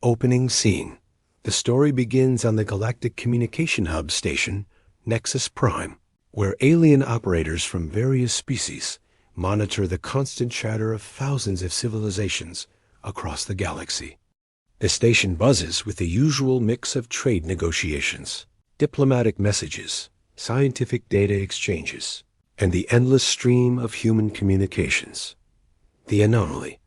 Opening scene. The story begins on the Galactic Communication Hub station, Nexus Prime, where alien operators from various species monitor the constant chatter of thousands of civilizations across the galaxy. The station buzzes with the usual mix of trade negotiations, diplomatic messages, scientific data exchanges, and the endless stream of human communications. The anomaly.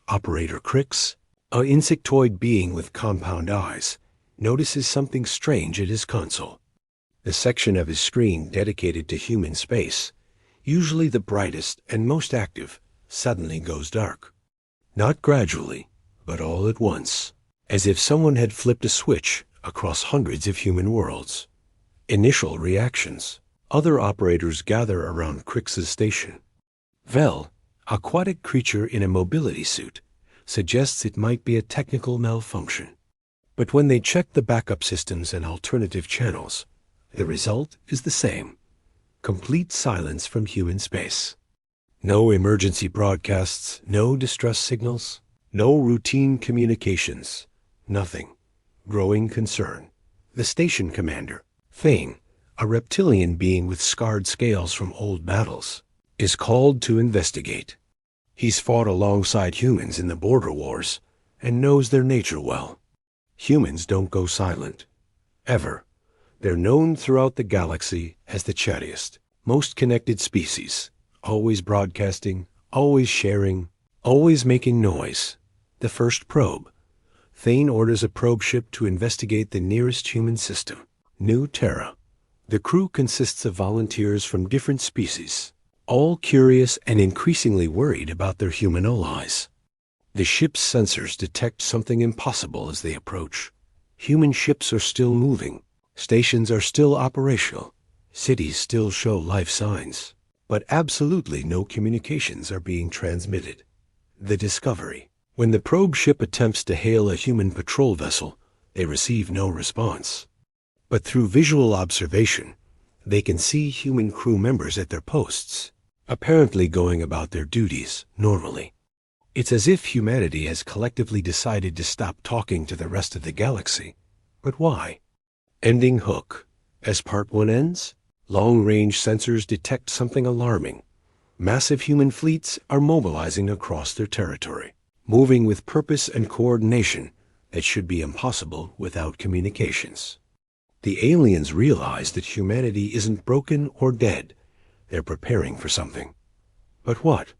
Operator Crix, an insectoid being with compound eyes, notices something strange at his console. The section of his screen dedicated to human space, usually the brightest and most active, suddenly goes dark. Not gradually, but all at once, as if someone had flipped a switch across hundreds of human worlds. Initial reactions. Other operators gather around Crix's station. Vel, aquatic creature in a mobility suit, suggests it might be a technical malfunction. But when they check the backup systems and alternative channels, the result is the same. Complete silence from human space. No emergency broadcasts, no distress signals, no routine communications. Nothing. Growing concern. The station commander, Thane, a reptilian being with scarred scales from old battles, is called to investigate. He's fought alongside humans in the border wars and knows their nature well. Humans don't go silent. Ever. They're known throughout the galaxy as the chattiest, most connected species, always broadcasting, always sharing, always making noise. The first probe. Thane orders a probe ship to investigate the nearest human system, New Terra. The crew consists of volunteers from different species, all curious and increasingly worried about their human allies. The ship's sensors detect something impossible as they approach. Human ships are still moving, stations are still operational, cities still show life signs, but absolutely no communications are being transmitted. The discovery. When the probe ship attempts to hail a human patrol vessel, they receive no response. But through visual observation, they can see human crew members at their posts, apparently going about their duties normally. It's as if humanity has collectively decided to stop talking to the rest of the galaxy. But why? Ending hook. As Part 1 ends, long-range sensors detect something alarming. Massive human fleets are mobilizing across their territory, moving with purpose and coordination that should be impossible without communications. The aliens realize that humanity isn't broken or dead. They're preparing for something. But what?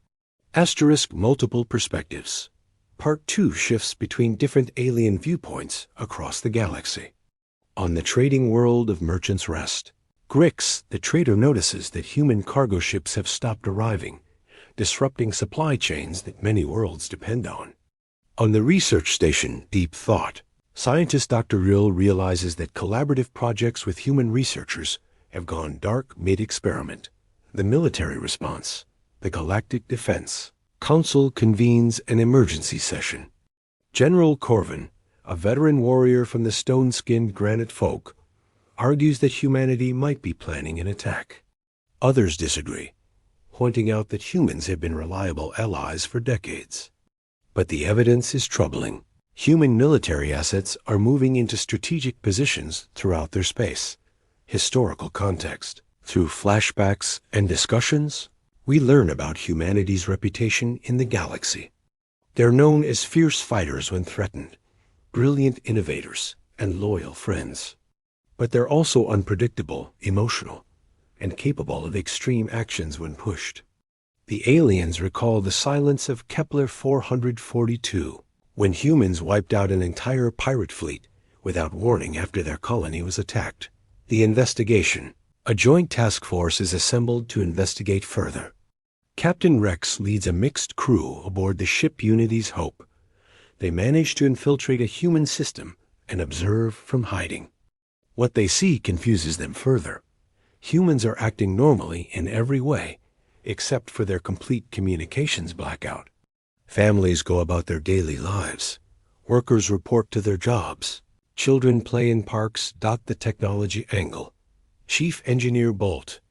Asterisk multiple perspectives. Part 2 shifts between different alien viewpoints across the galaxy. On the trading world of Merchant's Rest, Grix, the trader, notices that human cargo ships have stopped arriving, disrupting supply chains that many worlds depend on. On the research station, Deep Thought, scientist Dr. Rill realizes that collaborative projects with human researchers have gone dark mid-experiment. The military response. The Galactic Defense Council convenes an emergency session. General Corvin, a veteran warrior from the stone-skinned granite folk, argues that humanity might be planning an attack. Others disagree, pointing out that humans have been reliable allies for decades. But the evidence is troubling. Human military assets are moving into strategic positions throughout their space. Historical context. Through flashbacks and discussions, we learn about humanity's reputation in the galaxy. They're known as fierce fighters when threatened, brilliant innovators, and loyal friends. But they're also unpredictable, emotional, and capable of extreme actions when pushed. The aliens recall the silence of Kepler 442, when humans wiped out an entire pirate fleet without warning after their colony was attacked. The investigation. A joint task force is assembled to investigate further. Captain Rex leads a mixed crew aboard the ship Unity's Hope. They manage to infiltrate a human system and observe from hiding. What they see confuses them further. Humans are acting normally in every way, except for their complete communications blackout. Families go about their daily lives. Workers report to their jobs. Children play in parks. The technology angle. Chief Engineer Bolt,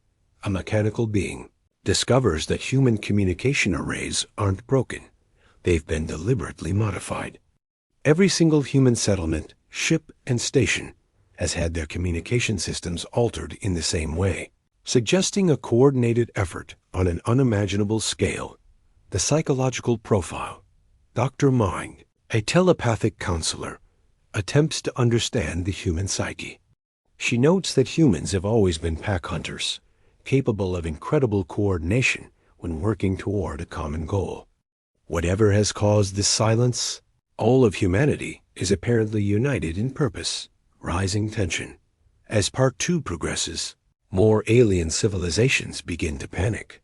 a mechanical being, discovers that human communication arrays aren't broken. They've been deliberately modified. Every single human settlement, ship, and station has had their communication systems altered in the same way, suggesting a coordinated effort on an unimaginable scale. The psychological profile. Dr. Mind, a telepathic counselor, attempts to understand the human psyche. She notes that humans have always been pack hunters, capable of incredible coordination when working toward a common goal. Whatever has caused this silence, all of humanity is apparently united in purpose. Rising tension. As Part 2 progresses, more alien civilizations begin to panic.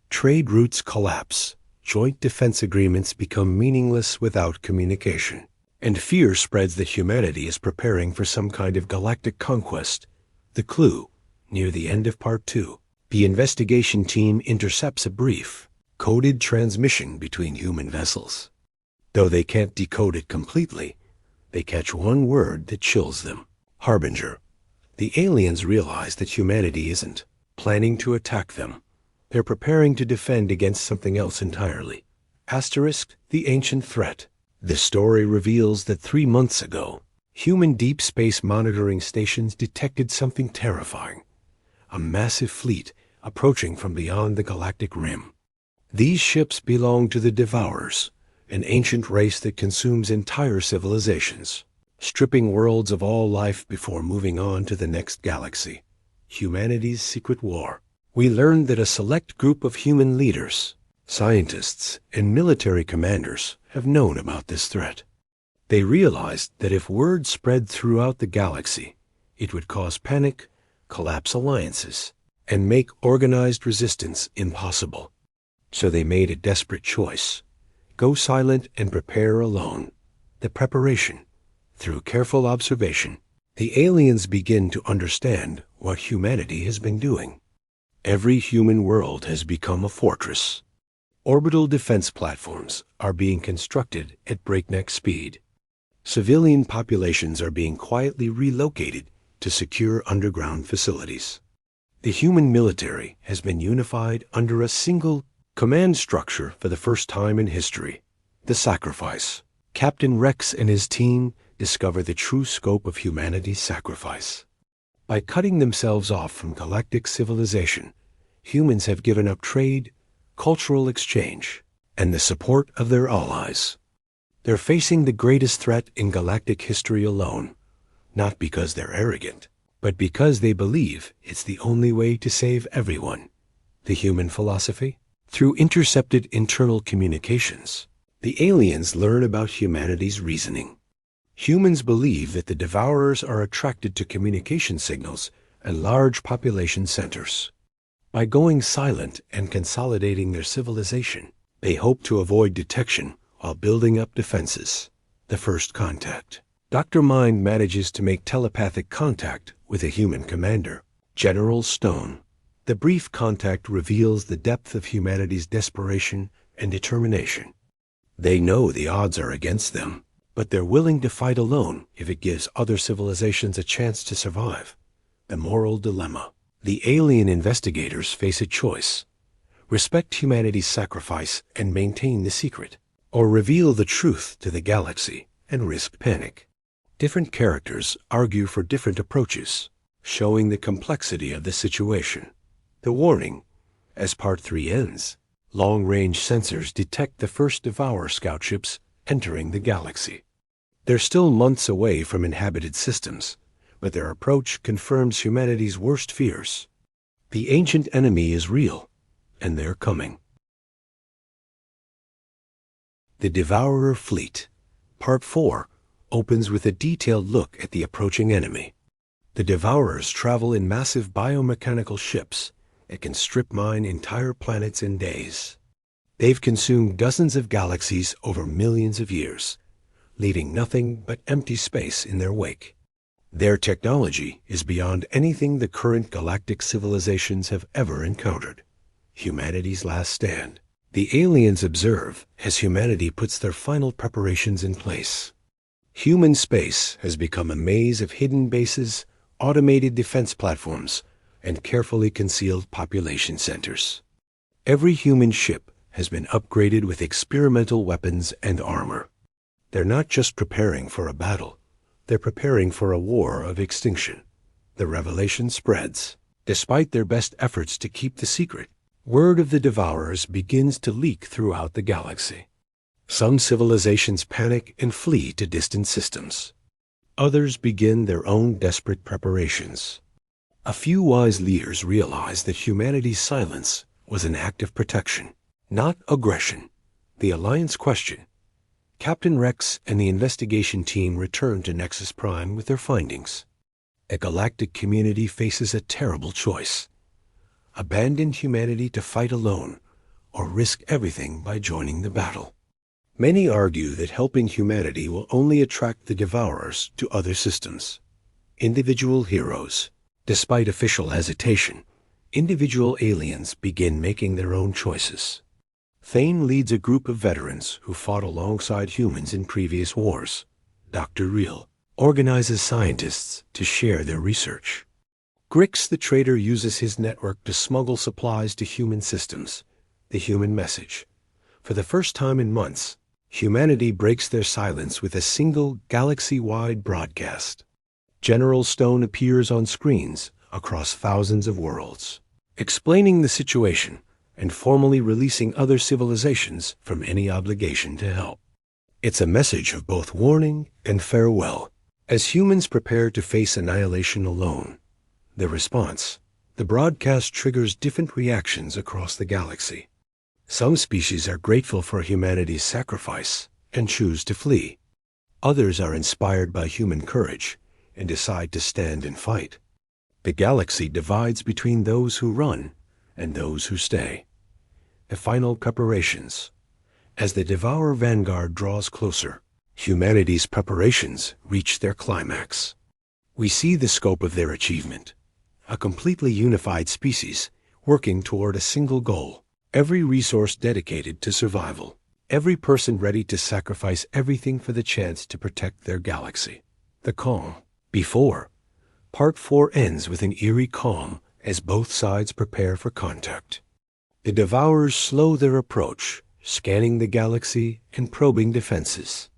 Trade routes collapse. Joint defense agreements become meaningless without communication. And fear spreads that humanity is preparing for some kind of galactic conquest. The clue, near the end of Part 2, the investigation team intercepts a brief, coded transmission between human vessels. Though they can't decode it completely, they catch one word that chills them. Harbinger. The aliens realize that humanity isn't planning to attack them. They're preparing to defend against something else entirely. Asterisk, the ancient threat. The story reveals that 3 months ago, human deep space monitoring stations detected something terrifying. A massive fleet approaching from beyond the galactic rim. These ships belong to the Devourers, an ancient race that consumes entire civilizations, stripping worlds of all life before moving on to the next galaxy. Humanity's secret war. We learned that a select group of human leaders, scientists, and military commanders have known about this threat. They realized that if word spread throughout the galaxy, it would cause panic, collapse alliances, and make organized resistance impossible. So they made a desperate choice. Go silent and prepare alone. The preparation. Through careful observation, the aliens begin to understand what humanity has been doing. Every human world has become a fortress. Orbital defense platforms are being constructed at breakneck speed. Civilian populations are being quietly relocated to secure underground facilities. The human military has been unified under a single command structure for the first time in history. The sacrifice. Captain Rex and his team discover the true scope of humanity's sacrifice. By cutting themselves off from galactic civilization, humans have given up trade, cultural exchange, and the support of their allies. They're facing the greatest threat in galactic history alone, not because they're arrogant, but because they believe it's the only way to save everyone. The human philosophy? Through intercepted internal communications, the aliens learn about humanity's reasoning. Humans believe that the Devourers are attracted to communication signals at large population centers. By going silent and consolidating their civilization, they hope to avoid detection while building up defenses. The first contact. Dr. Mind manages to make telepathic contact with a human commander, General Stone. The brief contact reveals the depth of humanity's desperation and determination. They know the odds are against them, but they're willing to fight alone if it gives other civilizations a chance to survive. The moral dilemma. The alien investigators face a choice. Respect humanity's sacrifice and maintain the secret, or reveal the truth to the galaxy and risk panic. Different characters argue for different approaches, showing the complexity of the situation. The warning. As Part 3 ends, long-range sensors detect the first Devourer scout ships entering the galaxy. They're still months away from inhabited systems, but their approach confirms humanity's worst fears. The ancient enemy is real, and they're coming. The Devourer Fleet. Part 4 opens with a detailed look at the approaching enemy. The Devourers travel in massive biomechanical ships that can strip mine entire planets in days. They've consumed dozens of galaxies over millions of years, leaving nothing but empty space in their wake. Their technology is beyond anything the current galactic civilizations have ever encountered. Humanity's last stand. The aliens observe as humanity puts their final preparations in place. Human space has become a maze of hidden bases, automated defense platforms, and carefully concealed population centers. Every human ship has been upgraded with experimental weapons and armor. They're not just preparing for a battle. They're preparing for a war of extinction. The revelation spreads. Despite their best efforts to keep the secret, word of the Devourers begins to leak throughout the galaxy. Some civilizations panic and flee to distant systems. Others begin their own desperate preparations. A few wise leaders realize that humanity's silence was an act of protection, not aggression. The Alliance question. Captain Rex and the investigation team return to Nexus Prime with their findings. A galactic community faces a terrible choice. Abandon humanity to fight alone, or risk everything by joining the battle. Many argue that helping humanity will only attract the Devourers to other systems. Individual heroes. Despite official hesitation, individual aliens begin making their own choices. Thane leads a group of veterans who fought alongside humans in previous wars. Dr. Real organizes scientists to share their research. Grix the Trader uses his network to smuggle supplies to human systems. The human message. For the first time in months, humanity breaks their silence with a single galaxy-wide broadcast. General Stone appears on screens across thousands of worlds, explaining the situation and formally releasing other civilizations from any obligation to help. It's a message of both warning and farewell. As humans prepare to face annihilation alone, the response, the broadcast triggers different reactions across the galaxy. Some species are grateful for humanity's sacrifice and choose to flee. Others are inspired by human courage and decide to stand and fight. The galaxy divides between those who run and those who stay. The final preparations. As the Devourer vanguard draws closer, humanity's preparations reach their climax. We see the scope of their achievement. A completely unified species working toward a single goal. Every resource dedicated to survival. Every person ready to sacrifice everything for the chance to protect their galaxy. The calm. Before. Part 4 ends with an eerie calm as both sides prepare for contact. The Devourers slow their approach, scanning the galaxy and probing defenses.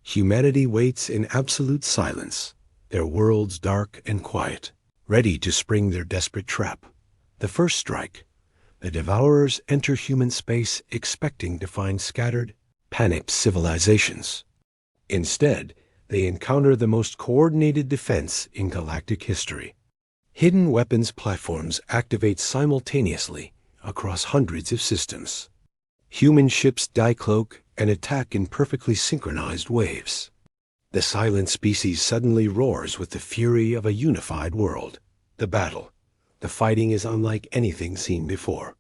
Humanity waits in absolute silence, their worlds dark and quiet, ready to spring their desperate trap. The first strike. The Devourers enter human space expecting to find scattered, panicked civilizations. Instead, they encounter the most coordinated defense in galactic history. Hidden weapons platforms activate simultaneously across hundreds of systems. Human ships dicloak and attack in perfectly synchronized waves. The silent species suddenly roars with the fury of a unified world. The battle. The fighting is unlike anything seen before.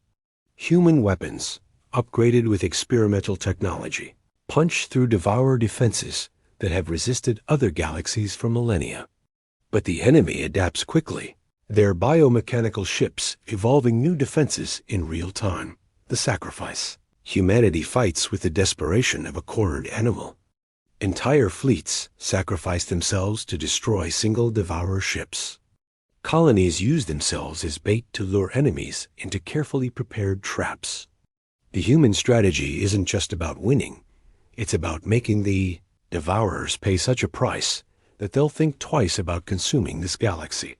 Human weapons, upgraded with experimental technology, punch through Devourer defenses that have resisted other galaxies for millennia. But the enemy adapts quickly, their biomechanical ships evolving new defenses in real time. The sacrifice. Humanity fights with the desperation of a cornered animal. Entire fleets sacrifice themselves to destroy single Devourer ships. Colonies use themselves as bait to lure enemies into carefully prepared traps. The human strategy isn't just about winning. It's about making the Devourers pay such a price that they'll think twice about consuming this galaxy.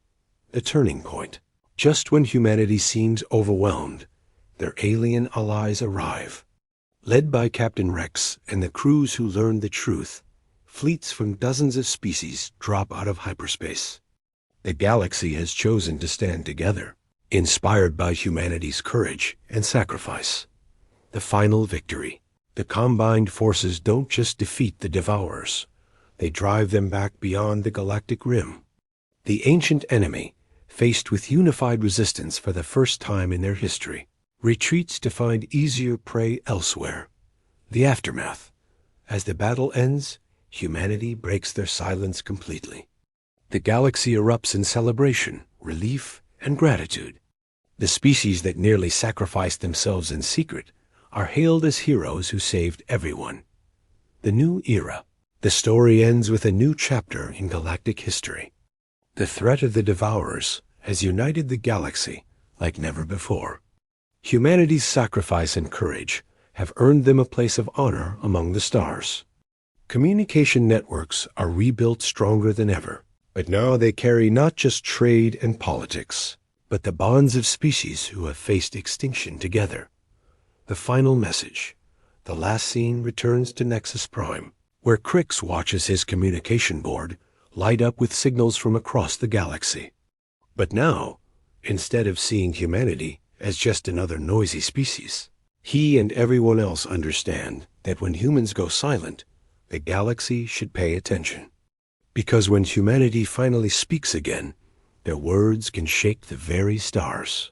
The turning point. Just when humanity seems overwhelmed, their alien allies arrive. Led by Captain Rex and the crews who learned the truth, fleets from dozens of species drop out of hyperspace. The galaxy has chosen to stand together, inspired by humanity's courage and sacrifice. The final victory. The combined forces don't just defeat the Devourers. They drive them back beyond the galactic rim. The ancient enemy, faced with unified resistance for the first time in their history, retreats to find easier prey elsewhere. The aftermath. As the battle ends, humanity breaks their silence completely. The galaxy erupts in celebration, relief, and gratitude. The species that nearly sacrificed themselves in secret are hailed as heroes who saved everyone. The new era. The story ends with a new chapter in galactic history. The threat of the Devourers has united the galaxy like never before. Humanity's sacrifice and courage have earned them a place of honor among the stars. Communication networks are rebuilt stronger than ever, but now they carry not just trade and politics, but the bonds of species who have faced extinction together. The final message. The last scene returns to Nexus Prime, where Crix watches his communication board light up with signals from across the galaxy. But now, instead of seeing humanity as just another noisy species, he and everyone else understand that when humans go silent, the galaxy should pay attention. Because when humanity finally speaks again, their words can shake the very stars.